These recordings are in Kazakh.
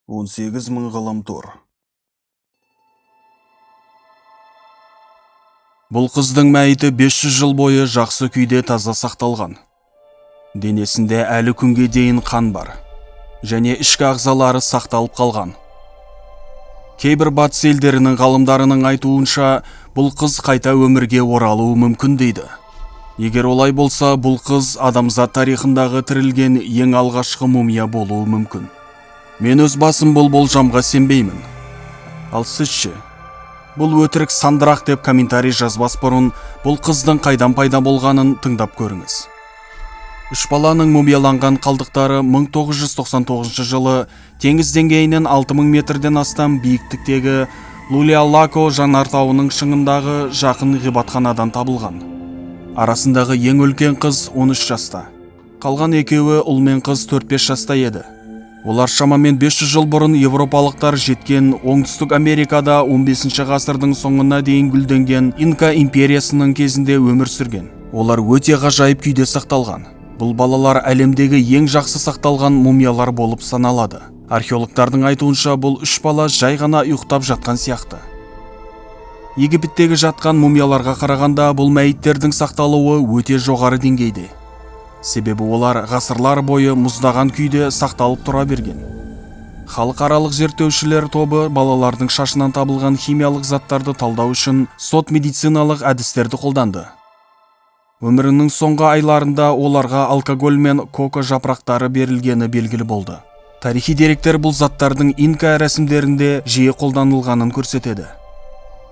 18.000 ғаламтор. Бұл қыздың мәйіті 500 жыл бойы жақсы күйде таза сақталған. Денесінде әлі күнге дейін қан бар, және ішкі ағзалары сақталып қалған. Кейбір батыс елдерінің ғалымдарының айтуынша, бұл қыз қайта өмірге оралуы мүмкін дейді. Егер олай болса, бұл қыз адамзат тарихындағы тірілген ең алғашқы мумия болуы мүмкін. Мен өз басым бұл болжамға сенбеймін. Ал сізше? Бұл өтірік сандырақ деп комментарий жазбас бұрын, бұл қыздың қайдан пайда болғанын тыңдап көріңіз. Үш баланың мумияланған қалдықтары 1999 жылы теңіз деңгейінен 6000 метрден астам биіктіктегі Лулиалако жанартауының шыңындағы жақын ғибадатханадан табылған. Арасындағы ең үлкен қыз 13 жаста. Қалған екеуі ұл мен қыз 4-5 жаста еді. Олар шамамен 500 жыл бұрын европалықтар жеткен оңтүстік Америкада 15 ғасырдың соңына дейін гүлденген Инка империясының кезінде өмір сүрген. Олар өте ғажайып күйде сақталған. Бұл балалар әлемдегі ең жақсы сақталған мумиялар болып саналады. Археологтардың айтуынша, бұл үш бала жай ғана ұйықтап жатқан сияқты. Египеттегі жатқан мумияларға қарағанда, бұл мәйіттердің сақталуы өте жоғары деңгейде. Себебі олар ғасырлар бойы мұздаған күйде сақталып тұра берген. Халықаралық зерттеушілер тобы балалардың шашынан табылған химиялық заттарды талдау үшін сот медициналық әдістерді қолданды. Өмірінің соңғы айларында оларға алкоголь мен кока жапырақтары берілгені белгілі болды. Тарихи деректер бұл заттардың инка рәсімдерінде жиі қолданылғанын көрсетеді.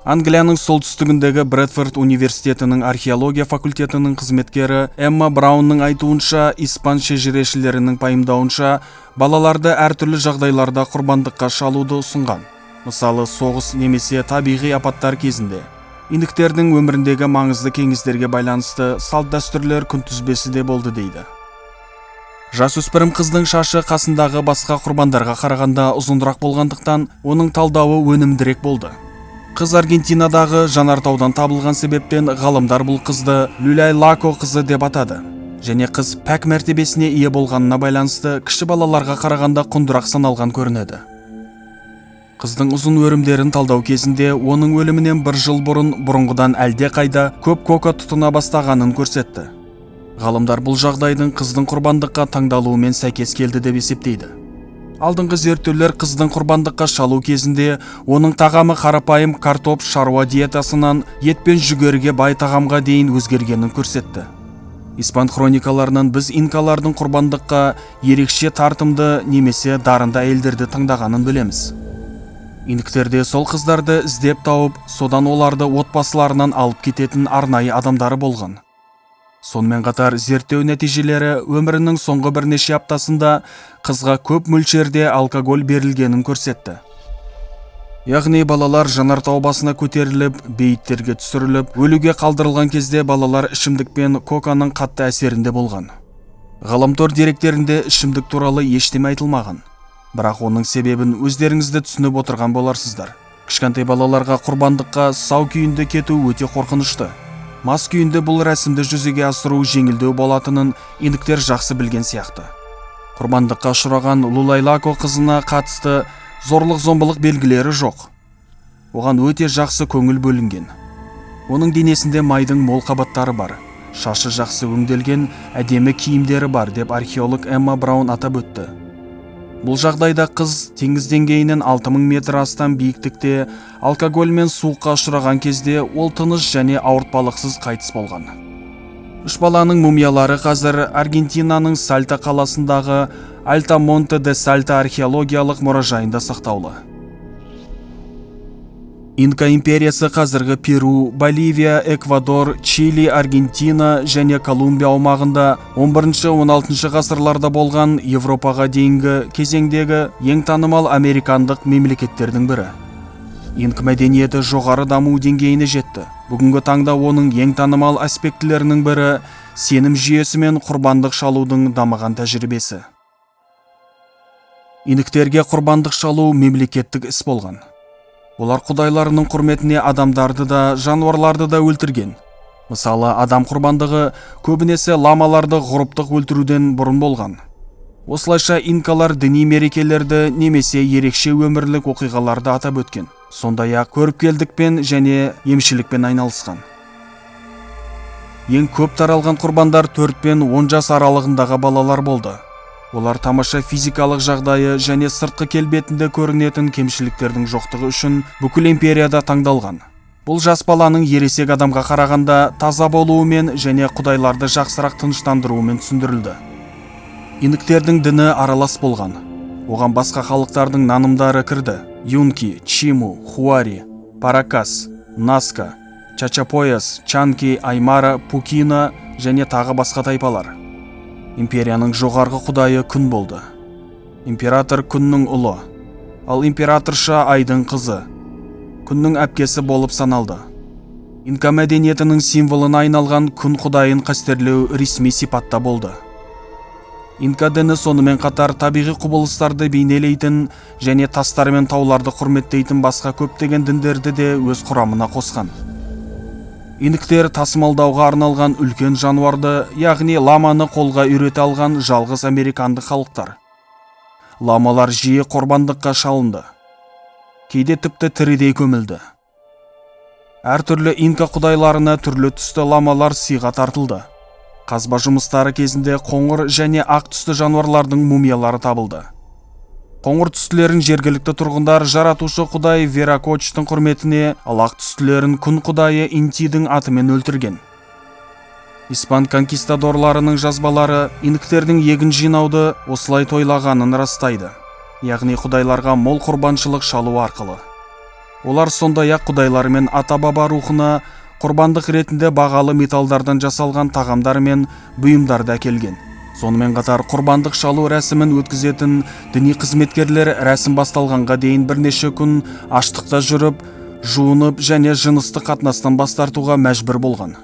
Англияның солтүстігіндегі Брэдфорд университетінің археология факультетінің қызметкері Эмма Браунның айтуынша, испан шежірешілерінің пайымдауынша, балаларды әртүрлі жағдайларда құрбандыққа шалуды ұсынған. Мысалы, соғыс немесе табиғи апаттар кезінде. Индіктердің өміріндегі маңызды кеңестерге байланысты салт-дәстүрлер күнтізбесі де болды дейді. Жасөспірім қыздың шашы қасындағы басқа құрбандарға қарағанда ұзындырақ болғандықтан, оның талдауы өнімдірек болды. Қыз Аргентинадағы жанартаудан табылған себептен ғалымдар бұл қызды Лулиалако қызы деп атады. Және қыз пәк мәртебесіне ие болғанына байланысты кіші балаларға қарағанда құндырақ саналған көрінеді. Қыздың ұзын өрімдерін талдау кезінде оның өлімінен 1 жыл бұрын бұрынғыдан әлде қайда көп кока тұтына бастағанын көрсетті. Ғалымдар бұл жағдайдың қыздың құрбандыққа таңдалуымен сәйкес келді деп есептейді. Алдыңғы зерттеулер қыздың құрбандыққа шалу кезінде оның тағамы қарапайым картоп шаруа диетасынан ет пен жүгеріге бай тағамға дейін өзгергенін көрсетті. Испан хроникаларынан біз инкалардың құрбандыққа ерекше тартымды немесе дарынды әйелдерді таңдағанын білеміз. Инктерде сол қыздарды іздеп тауып, содан оларды отбасыларынан алып кететін арнайы адамдары болған. Сонымен қатар зерттеу нәтижелері өмірінің соңғы бірнеше аптасында қызға көп мөлшерде алкоголь берілгенін көрсетті. Яғни балалар жанартау басына көтеріліп, бейіттерге түсіріліп, өлуге қалдырылған кезде балалар ішімдік пен коканың қатты әсерінде болған. Ғаламтор деректерінде ішімдік туралы ештеме айтылмаған. Бірақ оның себебін өздеріңізді түсініп отырған боларсыздар. Кішкентай балаларға құрбандыққа сау күйінде кету өте қорқынышты. Мас күйінде бұл рәсімді жүзеге асыру жеңілдеу болатынын индіктер жақсы білген сияқты. Құрбандыққа ұшыраған Лулиалако қызына қатысты зорлық-зомбылық белгілері жоқ. Оған өте жақсы көңіл бөлінген. Оның денесінде майдың мол қабаттары бар, шашы жақсы өңделген, әдемі киімдері бар деп археолог Эмма Браун атап өтті. Бұл жағдайда қыз теңіз деңгейінен 6000 метр астам биіктікте алкоголь мен суыққа ұшыраған кезде ол тыныш және ауыртпалықсыз қайтыс болған. Үш баланың мумиялары қазір Аргентинаның Сальта қаласындағы Альта-Монте де Сальта археологиялық мұражайында сақтаулы. Инка империясы қазіргі Перу, Боливия, Эквадор, Чили, Аргентина және Колумбия аумағында 11-16 ғасырларда болған Европаға дейінгі кезеңдегі ең танымал американдық мемлекеттердің бірі. Инк мәдениеті жоғары даму деңгейіне жетті. Бүгінгі таңда оның ең танымал аспектілерінің бірі сенім жүйесі мен құрбандық шалудың дамыған тәжірибесі. Инктерге құрбандық шалу мемлекеттік іс болған. Олар құдайларының құрметіне адамдарды да, жануарларды да өлтірген. Мысалы, адам құрбандығы көбінесе ламаларды ғұрыптық өлтіруден бұрын болған. Осылайша инкалар діни мерекелерді немесе ерекше өмірлік оқиғаларды атап өткен. Сондай-ақ көріпкелдікпен және емшілікпен айналысқан. Ең көп таралған құрбандар 4 пен 10 жас аралығындағы балалар болды. Олар тамаша физикалық жағдайы және сыртқы келбетінде көрінетін кемшіліктердің жоқтығы үшін бүкіл империяда таңдалған. Бұл жас баланың ересек адамға қарағанда таза болуымен және құдайларды жақсырақ тыныштандыруымен түсіндірілді. Инктердің діні аралас болған. Оған басқа халықтардың нанымдары кірді. Юнки, Чиму, Хуари, Паракас, Наска, Чачапояс, Чанки, Аймара, Пукина және тағы басқа тайпалар. Империяның жоғарғы құдайы күн болды. Император күннің ұлы, ал императорша айдың қызы, күннің әпкесі болып саналды. Инка мәдениетінің символына айналған күн құдайын қастерлеу ресми сипатта болды. Инка діні сонымен қатар табиғи құбылыстарды бейнелейтін және тастар мен тауларды құрметтейтін басқа көптеген діндерді де өз құрамына қосқан. Инктер тасымалдауға арналған үлкен жануарды, яғни ламаны қолға үйрете алған жалғыз американдық халықтар. Ламалар жиі құрбандыққа шалынды. Кейде тіпті тірідей көмілді. Әртүрлі инка құдайларына түрлі түсті ламалар сыйға тартылды. Қазба жұмыстары кезінде қоңыр және ақ түсті жануарлардың мумиялары табылды. Қоңыр түстілерін жергілікті тұрғындар жаратушы құдай Веракочтың құрметіне, ал ақ түстілерін күн құдайы Интидің атымен өлтірген. Испан конкистадорларының жазбалары инктердің егін жинауды осылай тойлағанын растайды, яғни құдайларға мол құрбаншылық шалу арқылы. Олар сондай-ақ құдайлар мен ата-баба рухына құрбандық ретінде бағалы металдардан жасалған тағамдар мен бұйымдарды әкелген. Сонымен қатар құрбандық шалу рәсімін өткізетін діни қызметкерлер рәсім басталғанға дейін бірнеше күн аштықта жүріп, жуынып және жыныстық қатынастан бас тартуға мәжбүр болған.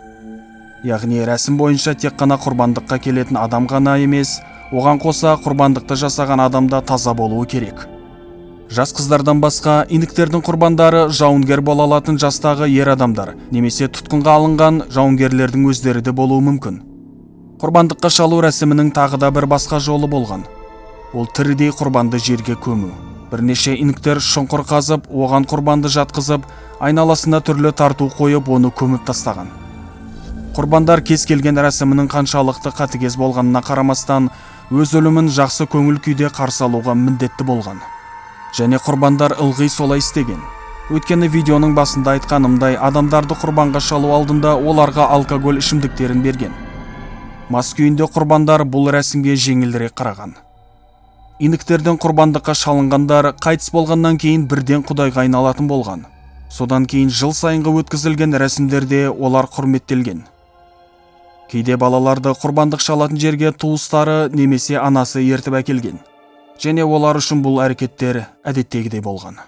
Яғни рәсім бойынша тек қана құрбандыққа келетін адам ғана емес, оған қоса құрбандықты жасаған адамда таза болуы керек. Жас қыздардан басқа инктердің құрбандары жауынгер бола алатын жастағы ер адамдар немесе тұтқынға алынған жауынгерлердің өздері де болуы мүмкін. Құрбандыққа шалу рәсімінің тағы да бір басқа жолы болған. Ол тірідей құрбанды жерге көму. Бірнеше инктер шұңқыр қазып, оған құрбанды жатқызып, айналасына түрлі тарту қойып, оны көміп тастаған. Құрбандар кез келген рәсімінің қаншалықты қатыгез болғанына қарамастан, өз өлімін жақсы көңіл күйде қарсы алуға міндетті болған. Және құрбандар ылғи солай істеген. Өйткені видеоның басында айтқанымдай, адамдарды құрбанға шалу алдында оларға алкоголь ішімдіктерін берген. Мас күйінде құрбандар бұл рәсімге жеңілірек қараған. Инктердің құрбандыққа шалынғандар қайтыс болғаннан кейін бірден құдайға айналатын болған. Содан кейін жыл сайынғы өткізілген рәсімдерде олар құрметтелген. Кейде балаларды құрбандық шалатын жерге туыстары немесе анасы ертіп әкелген. Және олар үшін бұл әрекеттер әдеттегідей болған.